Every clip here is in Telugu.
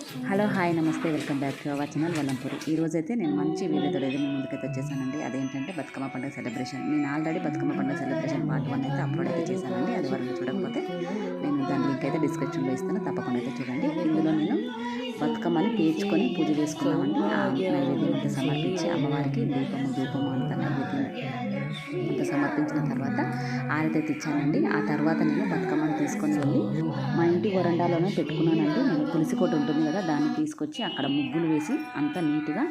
Hello hi namaste welcome back to our channel Vallampuri. ఈరోజైతే నేను మంచి వీడియోతో మీ ముందుకైతే వచ్చేసానండి. అదేంటంటే బతుకమ్మ పండుగ సెలబ్రేషన్. నేను ఆల్రెడీ బతుకమ్మ పండుగ సెలబ్రేషన్ పార్ట్ 1 అయితే అప్లోడ్ అయితే చేశానండి. అది వరకు చూడకపోతే నేను దాని లింక్ అయితే డిస్క్రిప్షన్లో ఇస్తాను, తప్పకుండా అయితే చూడండి. ఇందులో నేను బతుకమ్మని పేర్చుకొని పూజ చేసుకున్నామండి. ఆ నైవేద్యం అంతా సమర్పించి అమ్మవారికి ధూపము అంతా నైవేద్యం అంతా సమర్పించిన తర్వాత ఆరతి ఇచ్చానండి. ఆ తర్వాత నేను బతుకమ్మని తీసుకొని వెళ్ళి మా ఇంటి వరండాలోనే పెట్టుకున్నానండి. నేను తులసి కోట ఉంటుంది కదా, దాన్ని తీసుకొచ్చి అక్కడ ముగ్గులు వేసి అంతా నీట్గా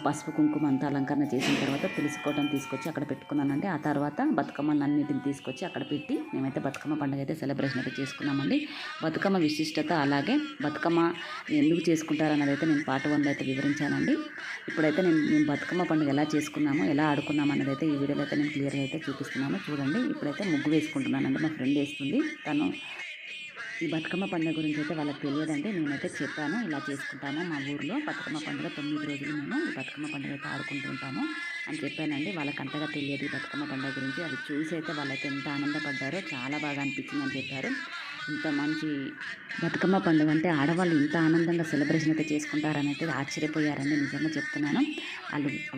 పసుపు కుంకుమ అంతా అలంకరణ చేసిన తర్వాత తులసి కోటను తీసుకొచ్చి అక్కడ పెట్టుకున్నానండి. ఆ తర్వాత బతుకమ్మని అన్నిటిని తీసుకొచ్చి అక్కడ పెట్టి మేమైతే బతుకమ్మ పండుగ అయితే సెలబ్రేషన్ అయితే చేసుకున్నామండి. బతుకమ్మ విశిష్టత, అలాగే బతుకమ్మ ఎందుకు చేసుకుంటారన్నది అయితే నేను పార్ట్ 1లో అయితే వివరించానండి. ఇప్పుడైతే నేను బతుకమ్మ పండుగ ఎలా చేసుకున్నామో, ఎలా ఆడుకున్నాము అన్నది అయితే ఈ వీడియోలో అయితే నేను క్లియర్గా అయితే చూపిస్తున్నాను. చూడండి, ఇప్పుడైతే ముగ్గు వేసుకుంటున్నానండి. మా ఫ్రెండ్ వేస్తుంది. తను ఈ బతుకమ్మ పండుగ గురించి అయితే వాళ్ళకి తెలియదండి. నేనైతే చెప్పాను, ఇలా చేసుకుంటాము మా ఊర్లో బతుకమ్మ పండుగ 9 రోజులు మేము ఈ బతుకమ్మ పండుగ అయితే ఆడుకుంటూ ఉంటాము అని చెప్పానండి. వాళ్ళకి అంతగా తెలియదు ఈ బతుకమ్మ పండుగ గురించి. అది చూసి అయితే వాళ్ళైతే ఎంత ఆనందపడ్డారో, చాలా బాగా అనిపించింది అని చెప్పారు. ఇంత మంచి బతుకమ్మ పండుగ అంటే ఆడవాళ్ళు ఇంత ఆనందంగా సెలబ్రేషన్ అయితే చేసుకుంటారని అయితే ఆశ్చర్యపోయారండి. నిజంగా చెప్తున్నాను.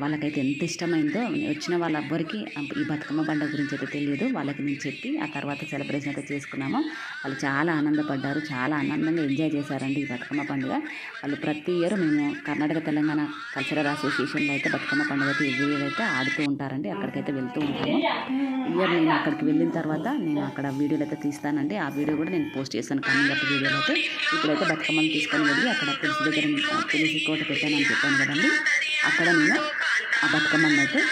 వాళ్ళకైతే ఎంత ఇష్టమైందో. వచ్చిన వాళ్ళెవ్వరికి ఈ బతుకమ్మ పండుగ గురించి అయితే తెలియదు. వాళ్ళకి నేను చెప్పి ఆ తర్వాత సెలబ్రేషన్ అయితే చేసుకున్నాము. వాళ్ళు చాలా ఆనందపడ్డారు, చాలా ఆనందంగా ఎంజాయ్ చేశారండి ఈ బతుకమ్మ పండుగ. వాళ్ళు ప్రతి ఇయర్ మేము కర్ణాటక తెలంగాణ కల్చరల్ అసోసియేషన్లో అయితే బతుకమ్మ పండుగ అయితే ఎవ్రీ ఇయర్ అయితే ఆడుతూ ఉంటారండి. అక్కడికైతే వెళ్తూ ఉంటాము. ఇయర్ నేను అక్కడికి వెళ్ళిన తర్వాత నేను అక్కడ వీడియోలు అయితే తీస్తానండి. ఆ వీడియో కూడా నేను పోస్ట్ చేస్తాను కమింగ్ అప్ వీడియోలో అయితే. ఇప్పుడైతే బతుకమ్మని తీసుకొని వెళ్ళి అక్కడ తులసి దగ్గర తులసి కోట పెట్టానని చెప్పాను కదండి. అక్కడ నేను ఆ బతుకమ్మని అయితే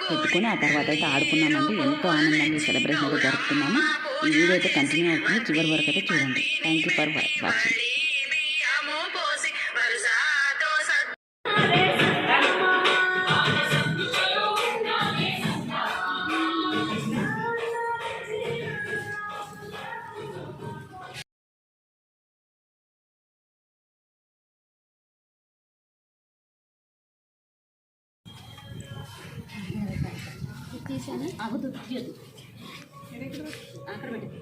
పెట్టుకొని ఆ తర్వాత అయితే ఆడుకున్నామండి. ఎంతో ఆనందంగా సెలబ్రేషన్ అయితే జరుపుకున్నాము. ఈ వీడియో అయితే కంటిన్యూ అవుతుంది, చివరి వరకు అయితే చూడండి. Thank you for watching. అక్కడ పెట్టి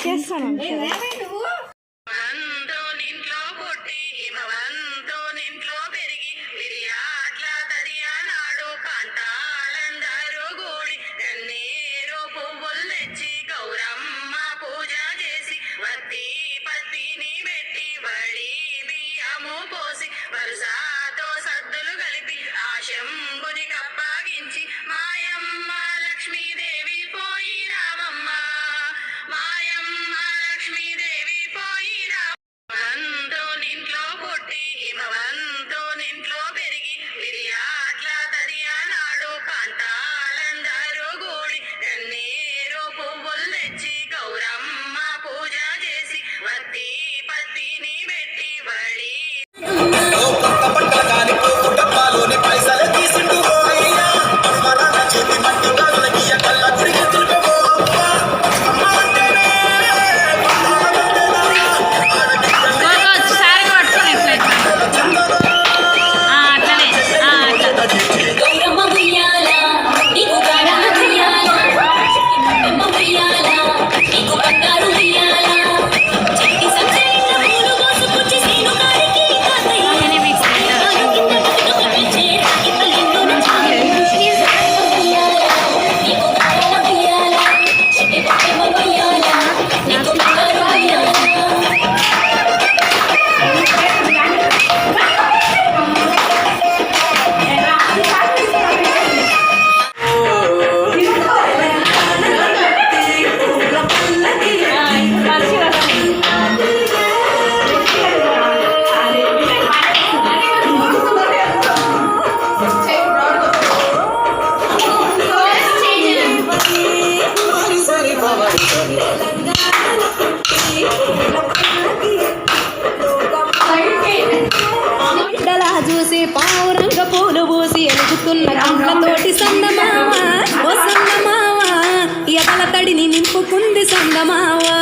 చేస్తాను. మావా.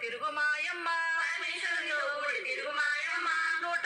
తిరుగు మాయమ్మ నూట